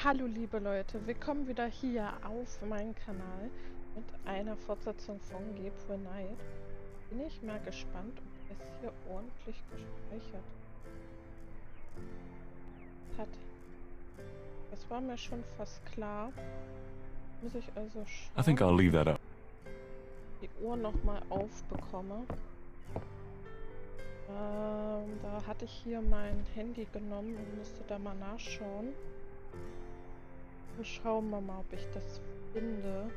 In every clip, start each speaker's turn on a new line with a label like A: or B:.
A: Hallo liebe Leute, willkommen wieder hier auf meinem Kanal mit einer Fortsetzung von Gabriel Knight. Bin ich mal gespannt, ob es hier ordentlich gespeichert hat. Das war mir schon fast klar. Muss ich also schauen,
B: I think I'll leave that up.
A: die Uhr nochmal aufbekomme. Da hatte ich hier mein Handy genommen und musste da mal nachschauen. Und schauen wir mal, ob ich das finde.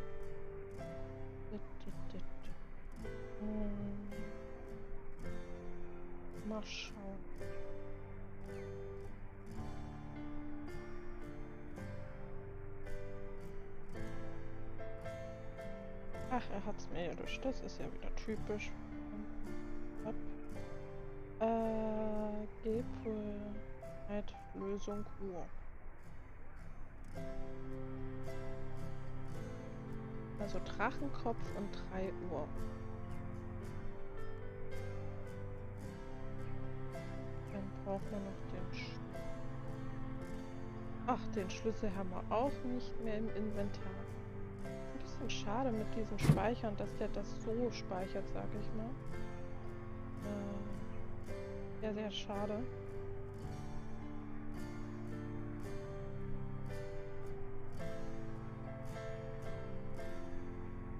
A: Mal schauen. Ach, er hat's mir erwischt. Das ist ja wieder typisch. Gabriel Knight Lösung Uhr. Also Drachenkopf und 3 Uhr. Dann brauchen wir noch den Ach, den Schlüssel haben wir auch nicht mehr im Inventar. Ein bisschen schade mit diesen Speichern, dass der das so speichert, sag ich mal. Sehr, sehr schade.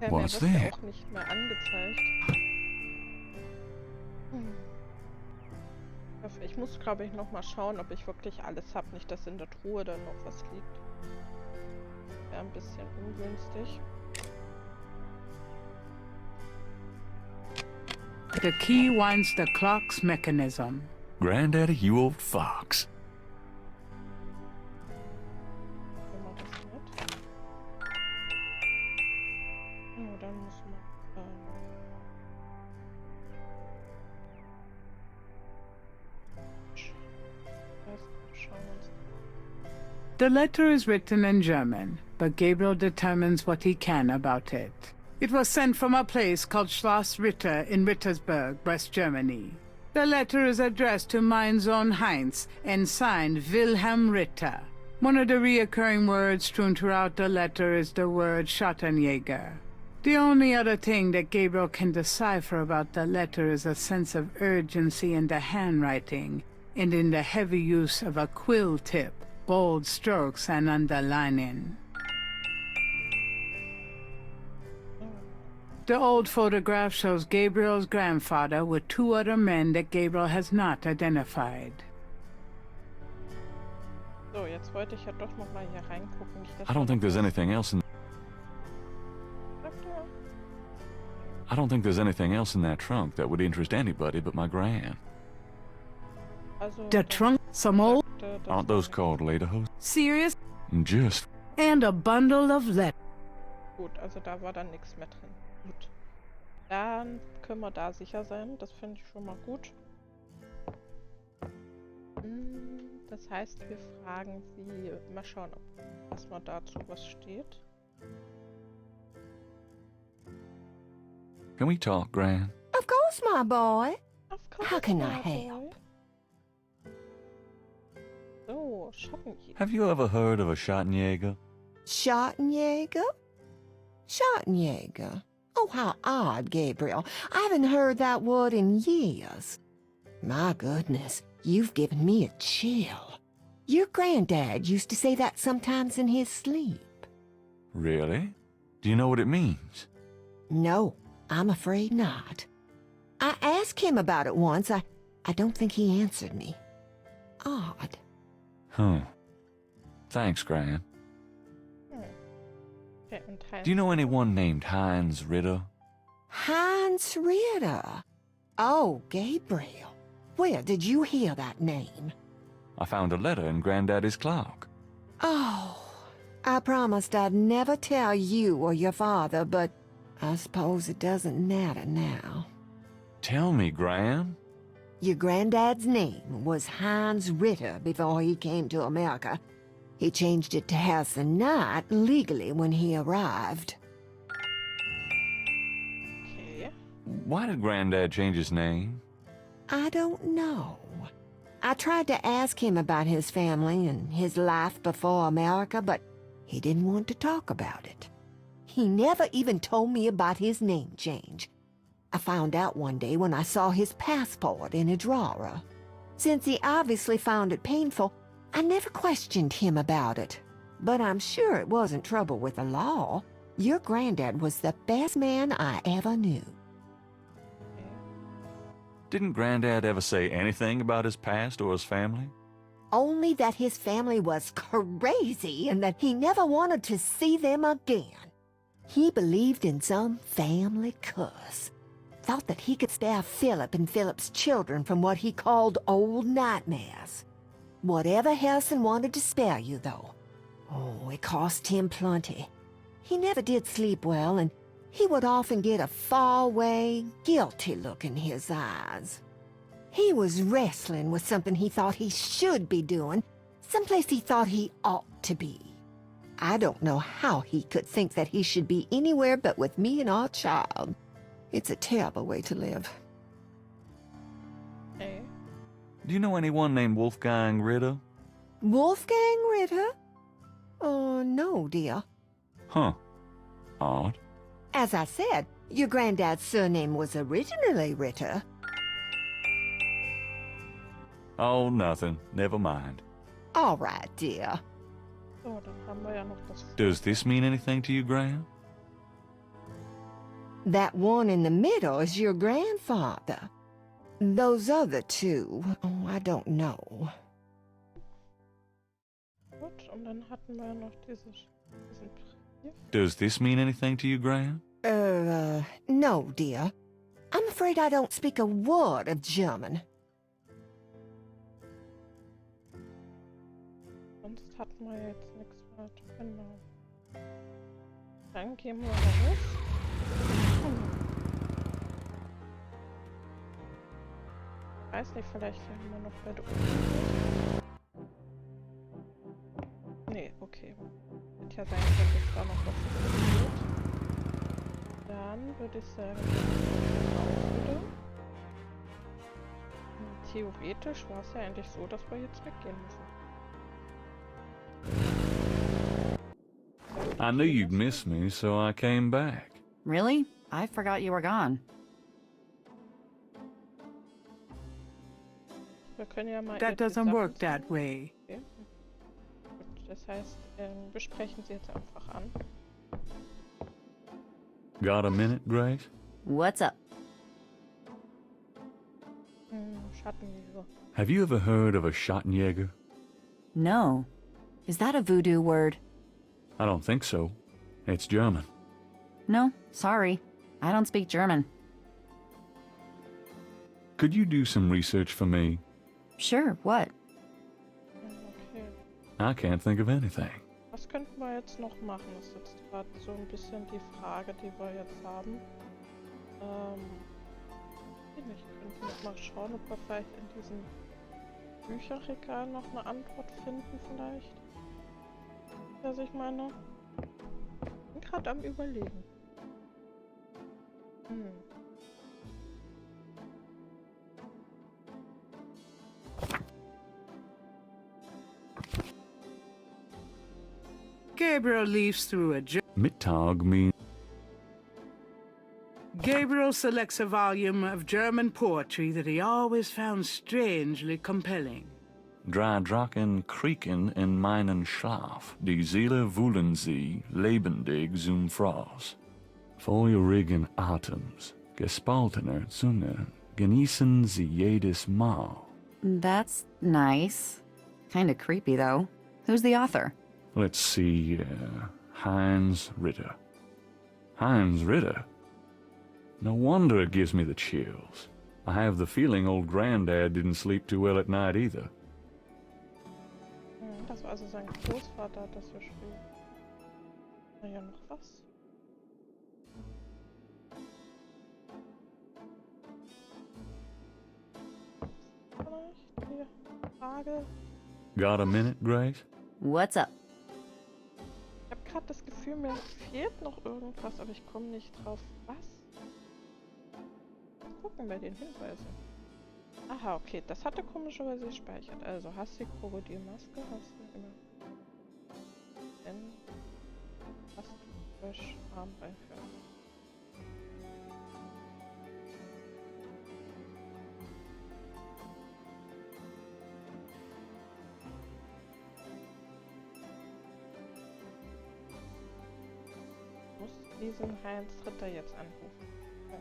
B: What's
A: mir
B: there?
A: das auch nicht mehr angezeigt. Ich muss, glaube ich, noch mal schauen, ob ich wirklich alles habe. Nicht, dass in der Truhe dann noch was liegt. Wäre ein bisschen ungünstig.
C: The key winds the clock's mechanism.
B: Granddaddy, you old fox.
A: Wenn man das mit. Oh, dann muss man. Schauen wir uns.
C: The letter is written in German, but Gabriel determines what he can about it. It was sent from a place called Schloss Ritter in Rittersberg, West Germany. The letter is addressed to mein Sohn Heinz and signed Wilhelm Ritter. One of the reoccurring words strewn throughout the letter is the word Schattenjäger. The only other thing that Gabriel can decipher about the letter is a sense of urgency in the handwriting and in the heavy use of a quill tip, bold strokes and underlining. The old photograph shows Gabriel's grandfather with 2 other men that Gabriel has not identified.
A: So, jetzt wollte ich ja doch noch mal hier reingucken. Nicht, dass
B: I don't think there's anything else in. I don't think there's anything else in that trunk that would interest anybody but my gran.
A: Also,
C: The trunk, some old,
B: Aren't those called lederhosen?
C: serious,
B: Just.
C: and a bundle of letters.
A: Gut, also da war dann nichts mehr drin. Gut. Dann können wir da sicher sein. Das finde ich schon mal gut. Das heißt, wir fragen sie. Mal schauen, ob erstmal dazu was steht.
B: Can we talk, Gran?
D: Of course, my boy.
A: Of course,
D: How can I
A: my
D: help?
A: boy. So, Schattenjäger.
B: Have you ever heard of a Schattenjäger?
D: Schattenjäger? Schattenjäger? Oh, how odd, Gabriel. I haven't heard that word in years. My goodness, you've given me a chill. Your granddad used to say that sometimes in his sleep.
B: Really? Do you know what it means?
D: No, I'm afraid not. I asked him about it once. I don't think he answered me. Odd.
B: Huh. Thanks, Gran.
A: Okay, und Teil.
B: Do you know anyone named Heinz Ritter?
D: Heinz Ritter. Oh, Gabriel. Where did you hear that name?
B: I found a letter in Granddaddy's clock.
D: Oh, I promised I'd never tell you or your father, but I suppose it doesn't matter now.
B: Tell me, Gran.
D: Your granddad's name was Heinz Ritter before he came to America. He changed it to Harrison Knight legally when he arrived.
A: Okay.
B: Why did Granddad change his name?
D: I don't know. I tried to ask him about his family and his life before America, but he didn't want to talk about it. He never even told me about his name change. I found out one day when I saw his passport in a drawer. Since he obviously found it painful, I never questioned him about it. But I'm sure it wasn't trouble with the law. Your granddad was the best man I ever knew.
B: Didn't Granddad ever say anything about his past or his family?
D: Only that his family was crazy and that he never wanted to see them again. He believed in some family curse. Thought that he could spare Philip and Philip's children from what he called old nightmares. Whatever Harrison wanted to spare you, though. Oh, it cost him plenty. He never did sleep well, and he would often get a far-away, guilty look in his eyes. He was wrestling with something he thought he should be doing, someplace he thought he ought to be. I don't know how he could think that he should be anywhere but with me and our child. It's a terrible way to live.
A: Okay.
B: Do you know anyone named Wolfgang Ritter?
D: Wolfgang Ritter? Oh, no, dear.
B: Huh. Odd.
D: As I said, your granddad's surname was originally Ritter.
B: Oh, nothing. Never mind.
D: All right, dear.
A: So, dann haben wir ja noch das...
B: Does this mean anything to you, Gran?
D: That one in the middle is your grandfather. Those other two, oh, I don't know.
A: Gut, und dann hatten wir ja noch diesen Brief.
B: Does this mean anything to you, Gran?
D: No, dear. I'm afraid I don't speak a word of German.
A: Sonst hatten wir jetzt nichts weiter. Genau. Dann gehen wir raus. Ich weiß nicht, vielleicht haben wir noch bei der Nee, okay. Hätte ja sein können, dass da noch was passiert. Dann würde ich sagen, raus wieder. Theoretisch war es ja eigentlich so, dass wir jetzt weggehen müssen.
B: I knew you'd miss me, so I came back.
E: Really? I forgot you were gone.
A: Wir können ja mal
C: That doesn't work that way.
A: Okay. Gut, das heißt, wir sprechen sie jetzt einfach an.
B: Got a minute, Grace?
E: What's up?
A: Schattenjäger.
B: Have you ever heard of a Schattenjäger?
E: No. Is that a voodoo word?
B: I don't think so. It's German.
E: No, sorry. I don't speak German.
B: Could you do some research for me?
E: Sure, what?
A: Okay.
B: I can't think of anything.
A: Was könnten wir jetzt noch machen? Das ist jetzt gerade so ein bisschen die Frage, die wir jetzt haben. Ich könnte noch mal schauen, ob wir vielleicht in diesem Bücherregal noch eine Antwort finden, vielleicht. Was ich meine? Ich bin gerade am Überlegen.
C: Gabriel leaves through a
B: Mittag means
C: Gabriel selects a volume of German poetry that he always found strangely compelling.
B: Drei Drachen kriegen in meinen Schlaf, die Seele wühlen sie lebendig zum Fraß. Feurigen Atems, gespaltener Zunge, genießen sie jedes Mal.
E: That's nice. Kinda creepy, though. Who's the author?
B: Let's see, Heinz Ritter. Heinz Ritter? No wonder it gives me the chills. I have the feeling old Granddad didn't sleep too well at night either.
A: Das war also sein Großvater, das so schwer. Naja, noch was? Vielleicht hier Frage.
B: Got a minute, Grace?
E: What's up?
A: Ich habe gerade das Gefühl, mir fehlt noch irgendwas, aber ich komme nicht drauf. Was? Gucken bei den Hinweisen. Aha, okay, das hatte komischerweise gespeichert. Also, hast du die Krokodilmaske? Hast du immer. Dann hast du Armreife. Ich muss diesen Heinz Ritter jetzt anrufen. Ja.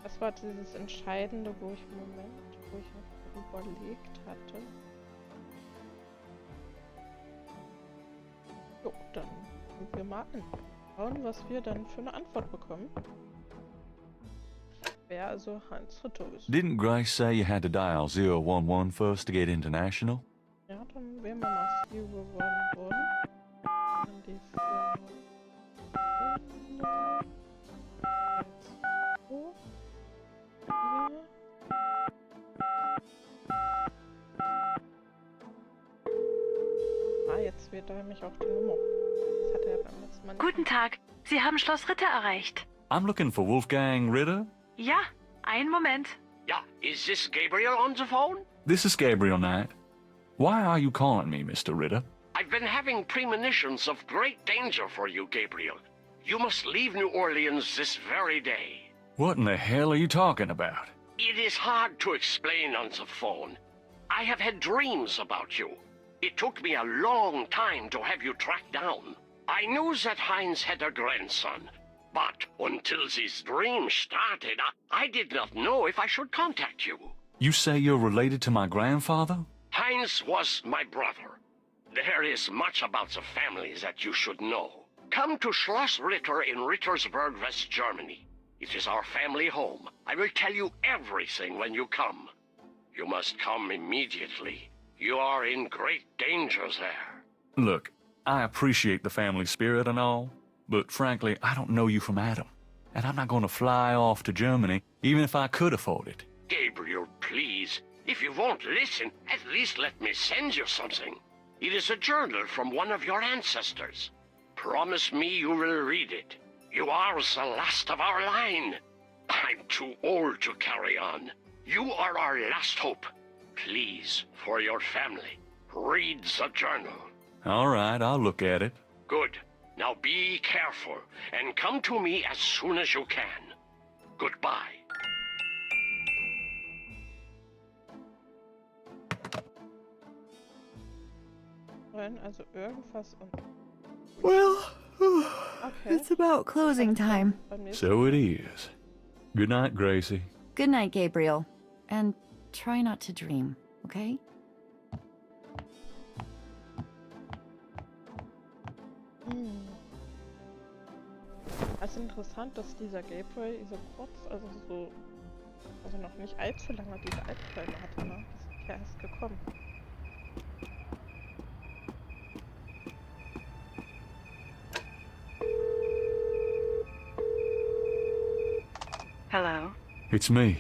A: Das war dieses Entscheidende, wo ich im Moment, wo ich noch überlegt hatte. Jo, dann gucken wir mal an. Schauen, was wir dann für eine Antwort bekommen. Wer also Heinz Ritter ist.
B: Didn't Grace say you had to dial 011 first to get international?
A: Ja, dann wählen wir mal 011. Dann die Firma. Jetzt wird er mich auch die Nummer. Das hat er beim letzten Mal nicht.
F: Guten Tag, Sie haben Schloss Ritter erreicht.
B: I'm looking for Wolfgang Ritter.
F: Ja, einen Moment.
G: Yeah, is this Gabriel on the phone?
B: This is Gabriel Knight. Why are you calling me, Mr. Ritter?
G: I've been having premonitions of great danger for you, Gabriel. You must leave New Orleans this very day.
B: What in the hell are you talking about?
G: It is hard to explain on the phone. I have had dreams about you. It took me a long time to have you tracked down. I knew that Heinz had a grandson, but until these dreams started, I did not know if I should contact you.
B: You say you're related to my grandfather?
G: Heinz was my brother. There is much about the family that you should know. Come to Schloss Ritter in Rittersberg, West Germany. It is our family home. I will tell you everything when you come. You must come immediately. You are in great danger there.
B: Look, I appreciate the family spirit and all, but frankly, I don't know you from Adam. And I'm not going to fly off to Germany, even if I could afford it.
G: Gabriel, please. If you won't listen, at least let me send you something. It is a journal from one of your ancestors. Promise me you will read it. You are the last of our line. I'm too old to carry on. You are our last hope. Please, for your family, read the journal.
B: All right, I'll look at it.
G: Good. Now be careful, and come to me as soon as you can. Goodbye.
A: Also irgendwas und...
E: Well,
A: Okay.
E: it's about closing time.
A: Beim nächsten
B: So it is. Good night, Gracie.
E: Good night, Gabriel. And try not to dream, okay?
A: Es ist interessant, dass dieser Gabriel so kurz, also noch nicht allzu lange diese Albträume hatte, ne? Die sind ja erst gekommen.
F: Hello?
B: It's me.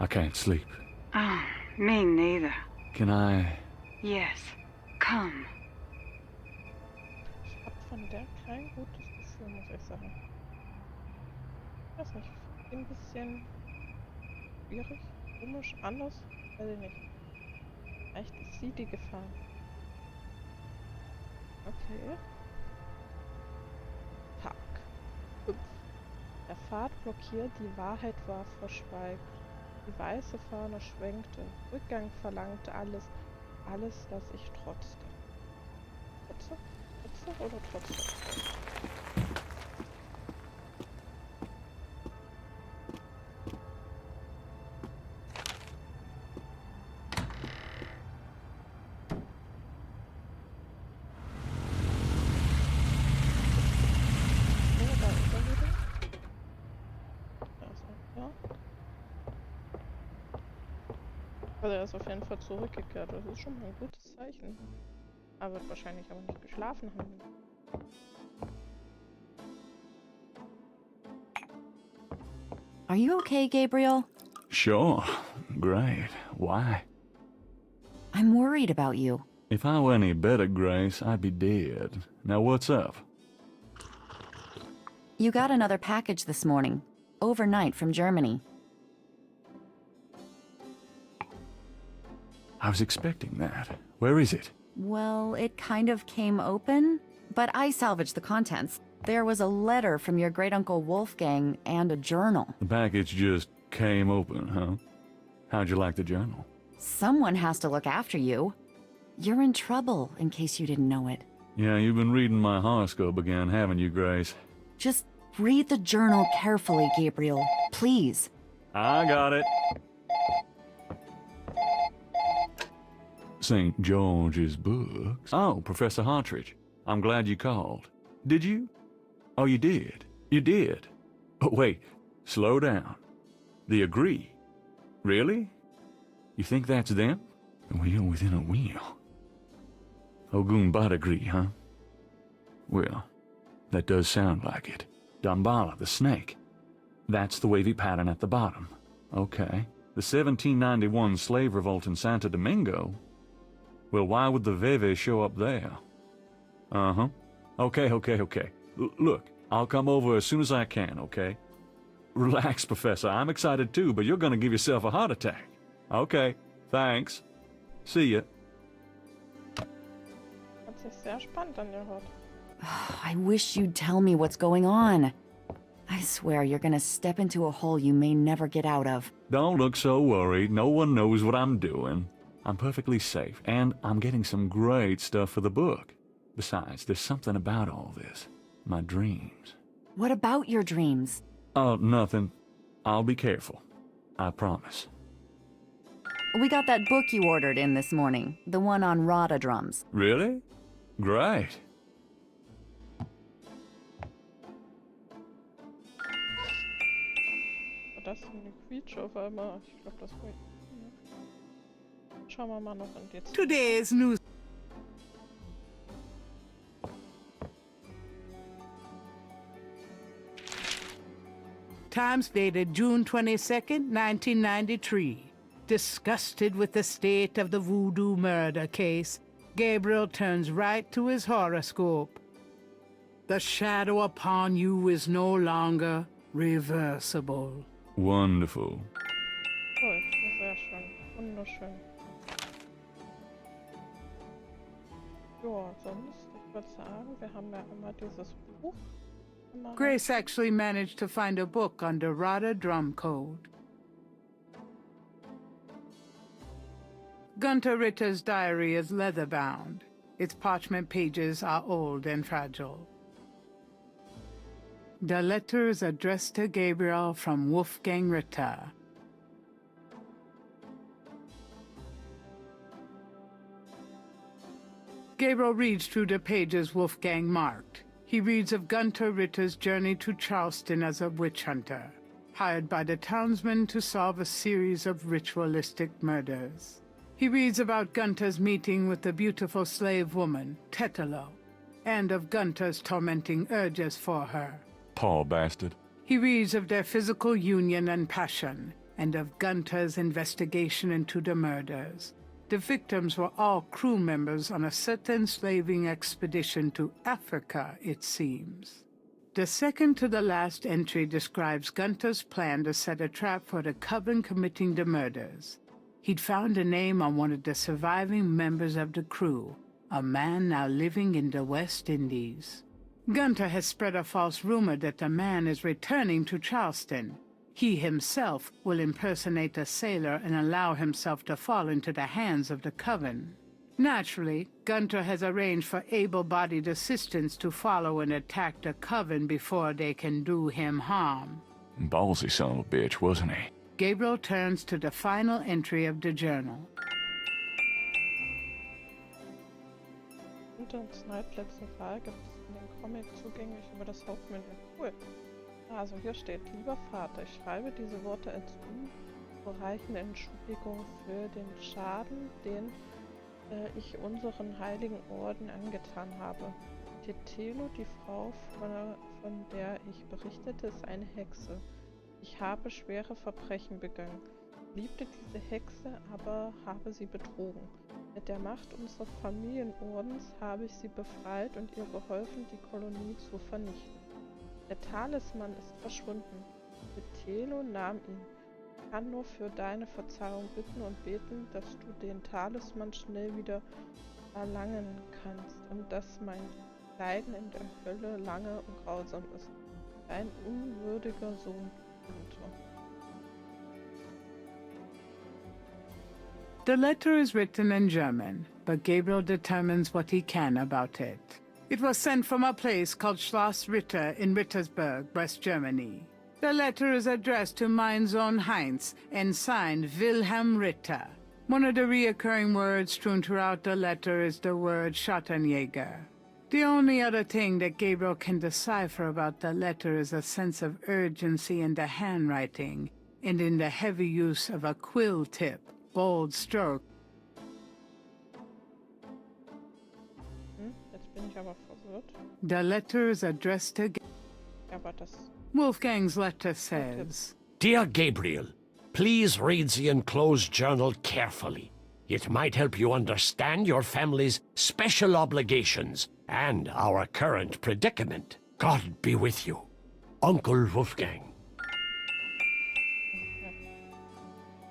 B: I can't sleep.
F: Oh, me neither.
B: Can I...
F: Yes, come.
A: Ich hab von der kein gutes Gefühl, muss ich sagen. Ich weiß nicht, ein bisschen schwierig, komisch, anders, weiß ich nicht. Vielleicht ist sie die Gefahr. Okay. Tag 5. Der Pfad blockiert, die Wahrheit war verschweigt. Die weiße Fahne schwenkte. Rückgang verlangte alles. Alles, was ich trotzte. Trotze? Trotze oder trotze? Also er ist auf jeden Fall zurückgekehrt. Das ist schon mal ein gutes Zeichen. Er wird wahrscheinlich aber nicht geschlafen haben.
E: Are you okay, Gabriel?
B: Sure. Great. Why?
E: I'm worried about you.
B: If I were any better, Grace, I'd be dead. Now what's up?
E: You got another package this morning. Overnight from Germany.
B: I was expecting that. Where is it?
E: Well, it kind of came open, but I salvaged the contents. There was a letter from your great-uncle Wolfgang and a journal.
B: The package just came open, huh? How'd you like the journal?
E: Someone has to look after you. You're in trouble, in case you didn't know it.
B: Yeah, you've been reading my horoscope again, haven't you, Grace?
E: Just read the journal carefully, Gabriel. Please.
B: I got it. St. George's books. Oh, Professor Hartridge. I'm glad you called. Did you? Oh, you did. You did. Oh, wait. Slow down. The agree. Really? You think that's them? A wheel within a wheel. Ogun agree, huh? Well, that does sound like it. Dambala, the snake. That's the wavy pattern at the bottom. Okay. The 1791 slave revolt in Santo Domingo? Well, why would the Veve show up there? Uh-huh. Okay. Look, I'll come over as soon as I can, okay? Relax, Professor. I'm excited too, but you're gonna give yourself a heart attack. Okay, thanks. See ya.
A: Hat sich sehr spannend angehört.
E: I wish you'd tell me what's going on. I swear you're gonna step into a hole you may never get out of.
B: Don't look so worried. No one knows what I'm doing. I'm perfectly safe, and I'm getting some great stuff for the book. Besides, there's something about all this. My dreams.
E: What about your dreams?
B: Oh, nothing. I'll be careful. I promise.
E: We got that book you ordered in this morning, the one on Rada drums.
B: Really? Great.
A: Das ist eine Quietsche auf einmal. Ich glaube, das war... Schauen wir mal noch in die Zeit.
C: Today's news. Times dated June 22nd, 1993. Disgusted with the state of the Voodoo Murder case, Gabriel turns right to his horoscope. The shadow upon you is no longer reversible.
B: Wonderful.
A: Toll, sehr schön. Wunderschön. Ja, sonst, ich würde sagen, wir haben ja immer dieses Buch.
C: Grace actually managed to find a book under Rada drum code. Gunter Ritter's diary is leather-bound. Its parchment pages are old and fragile. The letter is addressed to Gabriel from Wolfgang Ritter. Gabriel reads through the pages Wolfgang marked. He reads of Gunter Ritter's journey to Charleston as a witch hunter, hired by the townsmen to solve a series of ritualistic murders. He reads about Gunter's meeting with the beautiful slave woman, Tetelo, and of Gunter's tormenting urges for her.
B: Poor bastard.
C: He reads of their physical union and passion, and of Gunter's investigation into the murders. The victims were all crew members on a certain slaving expedition to Africa, it seems. The second to the last entry describes Gunter's plan to set a trap for the coven committing the murders. He'd found a name on one of the surviving members of the crew, a man now living in the West Indies. Gunter has spread a false rumor that the man is returning to Charleston. He himself will impersonate a sailor and allow himself to fall into the hands of the coven. Naturally, Gunter has arranged for able-bodied assistants to follow and attack the coven before they can do him harm.
B: Ballsy son of a bitch, wasn't he?
C: Gabriel turns to the final entry of the journal.
A: Unter uns letzten Fall gibt es in dem Comic zugänglich über das Hauptmenü. Cool. Also hier steht, lieber Vater, ich schreibe diese Worte als unzureichende Entschuldigung für den Schaden, den ich unseren heiligen Orden angetan habe. Tetelo, die Frau, von der ich berichtete, ist eine Hexe. Ich habe schwere Verbrechen begangen, liebte diese Hexe, aber habe sie betrogen. Mit der Macht unseres Familienordens habe ich sie befreit und ihr geholfen, die Kolonie zu vernichten. Der Talisman ist verschwunden. Tetelo nahm ihn. Ich kann nur für deine Verzeihung bitten und beten, dass du den Talisman schnell wieder erlangen kannst und dass mein Leiden in der Hölle lange und grausam ist. Dein unwürdiger Sohn.
C: The letter is written in German, but Gabriel determines what he can about it. It was sent from a place called Schloss Ritter in Rittersberg, West Germany. The letter is addressed to mein Sohn Heinz and signed Wilhelm Ritter. One of the reoccurring words strewn throughout the letter is the word Schattenjäger. The only other thing that Gabriel can decipher about the letter is a sense of urgency in the handwriting and in the heavy use of a quill tip, bold stroke.
A: Jetzt bin ich aber verwirrt.
C: The letter is addressed to
A: Ja, aber das...
C: Wolfgang's letter says,
G: Dear Gabriel, please read the enclosed journal carefully. It might help you understand your family's special obligations and our current predicament. God be with you. Uncle Wolfgang.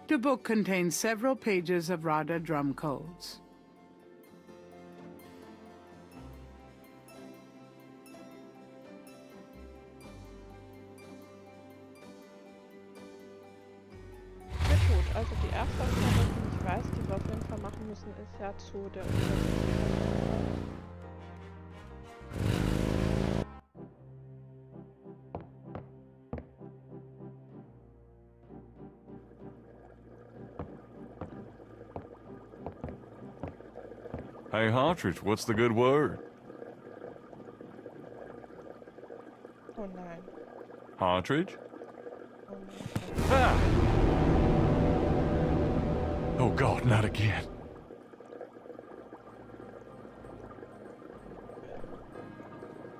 C: The book contains several pages of Radha drum codes.
A: Ja gut, also die erste Aufgabe, die ich weiß, die wir auf jeden Fall machen müssen, ist ja zu der Universität.
B: Hey, Hartridge, what's the good word?
A: Oh nein.
B: Hartridge?
A: Oh nein.
B: Ah! Oh God, not again.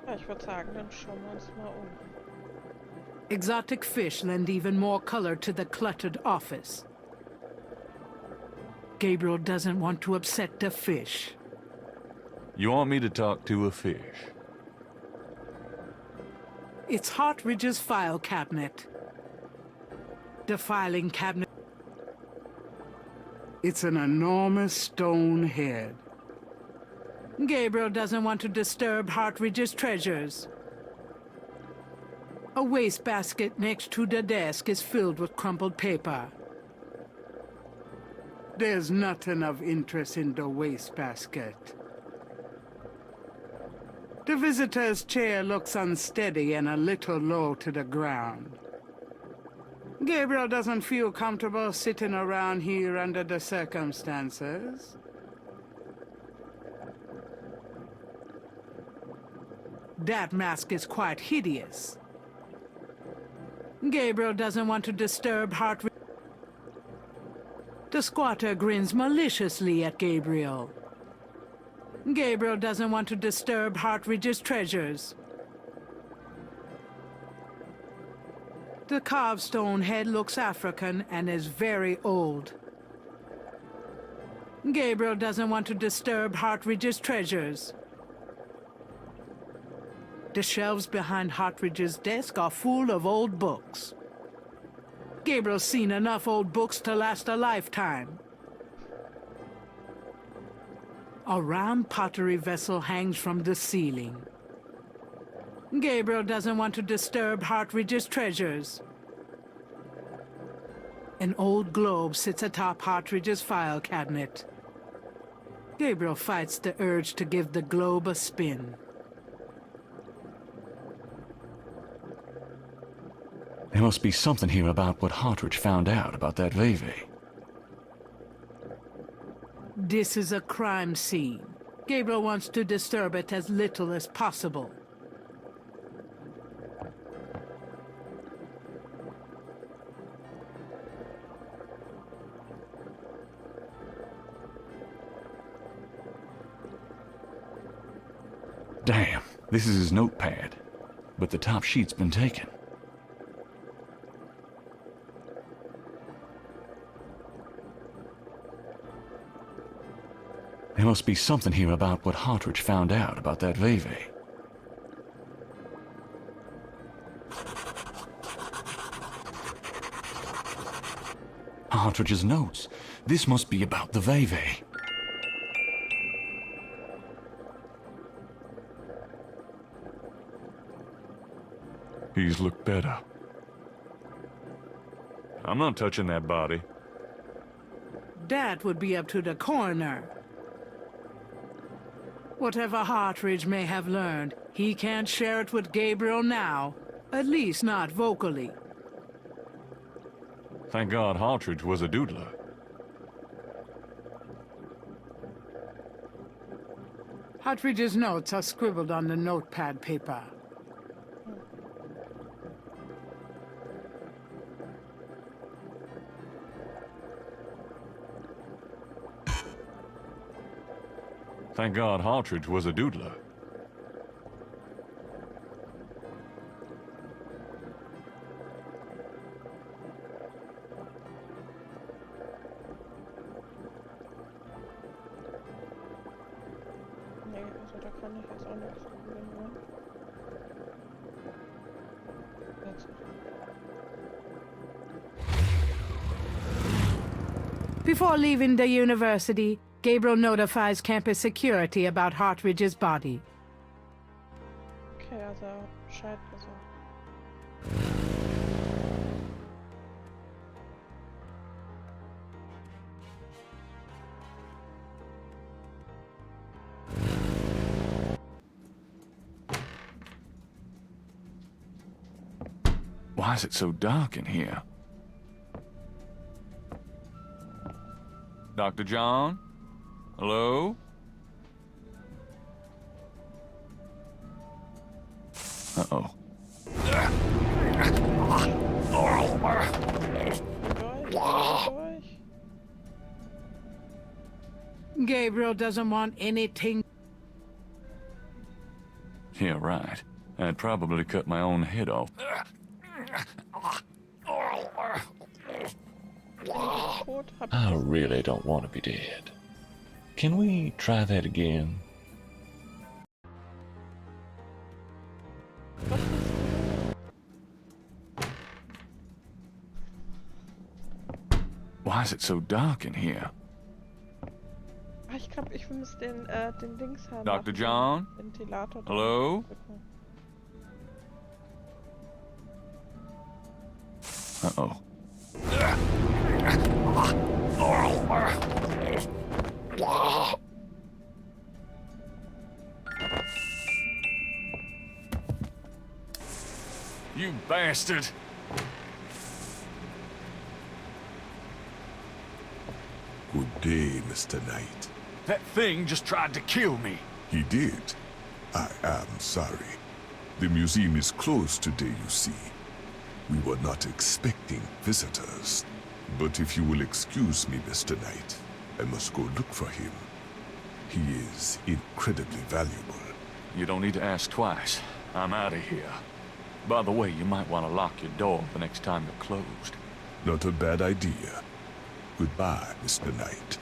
A: Ja, ich würde sagen, dann schauen wir uns mal um.
C: Exotic fish lend even more color to the cluttered office. Gabriel doesn't want to upset the fish.
B: You want me to talk to a fish?
C: It's Hartridge's file cabinet. The filing cabinet. It's an enormous stone head. Gabriel doesn't want to disturb Hartridge's treasures. A wastebasket next to the desk is filled with crumpled paper. There's nothing of interest in the wastebasket. The visitor's chair looks unsteady and a little low to the ground. Gabriel doesn't feel comfortable sitting around here under the circumstances. That mask is quite hideous. Gabriel doesn't want to disturb Hartridge. The squatter grins maliciously at Gabriel. Gabriel doesn't want to disturb Hartridge's treasures. The carved stone head looks African and is very old. Gabriel doesn't want to disturb Hartridge's treasures. The shelves behind Hartridge's desk are full of old books. Gabriel's seen enough old books to last a lifetime. A round pottery vessel hangs from the ceiling. Gabriel doesn't want to disturb Hartridge's treasures. An old globe sits atop Hartridge's file cabinet. Gabriel fights the urge to give the globe a spin.
B: There must be something here about what Hartridge found out about that Veve.
C: This is a crime scene. Gabriel wants to disturb it as little as possible.
B: Damn, this is his notepad. But the top sheet's been taken. There must be something here about what Hartridge found out about that Veve. Partridge's notes. This must be about the Veve. He's looked better. I'm not touching that body.
C: That would be up to the coroner. Whatever Hartridge may have learned, he can't share it with Gabriel now. At least not vocally.
B: Thank God Hartridge was a doodler.
C: Hartridge's notes are scribbled on the notepad paper.
B: Thank God Hartridge was a doodler.
A: Nee, also da kann ich jetzt auch nichts probieren, ne? Jetzt.
C: Before leaving the university, Gabriel notifies campus security about Hartridge's body.
A: Okay, also Bescheid gesagt.
B: Why is it so dark in here? Dr. John? Hello? Uh-oh.
A: Durch.
C: Gabriel doesn't want anything.
B: Yeah, right. I'd probably cut my own head off.
A: Tot, hab
B: I
A: ich
B: really don't want to be dead. Can we try that again? Why is it so dark in here?
A: Ah, ich glaube, ich muss den Dings haben.
B: Dr. John?
A: Ventilator.
B: Hello? Uh-oh. You bastard!
H: Good day, Mr. Knight.
B: That thing just tried to kill me.
H: He did. I am sorry. The museum is closed today, you see. We were not expecting visitors. But if you will excuse me, Mr. Knight, I must go look for him. He is incredibly valuable.
B: You don't need to ask twice. I'm out of here. By the way, you might want to lock your door the next time you're closed.
H: Not a bad idea. Goodbye, Mr. Knight.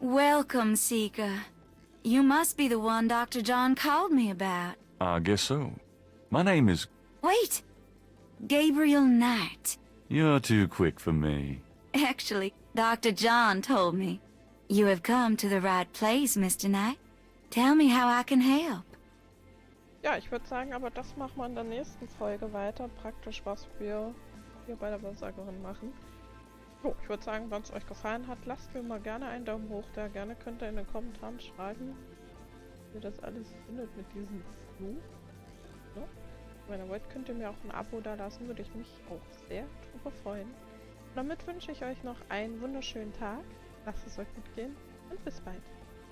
I: Welcome, Seeker. You must be the one Dr. John called me about.
B: I guess so. My name is...
I: Wait! Gabriel Knight.
B: You're too quick for me.
I: Actually, Dr. John told me. You have come to the right place, Mr. Knight. Tell me how I can help.
A: Ja, ich würde sagen, aber das machen wir in der nächsten Folge weiter. Praktisch, was wir hier bei der Wahrsagerin machen. So, ich würde sagen, wenn es euch gefallen hat, lasst mir mal gerne einen Daumen hoch da. Gerne könnt ihr in den Kommentaren schreiben, wie ihr das alles findet mit diesem Fluch. So. Wenn ihr wollt, könnt ihr mir auch ein Abo da lassen, würde ich mich auch sehr drüber freuen. Und damit wünsche ich euch noch einen wunderschönen Tag. Lasst es euch gut gehen und bis bald.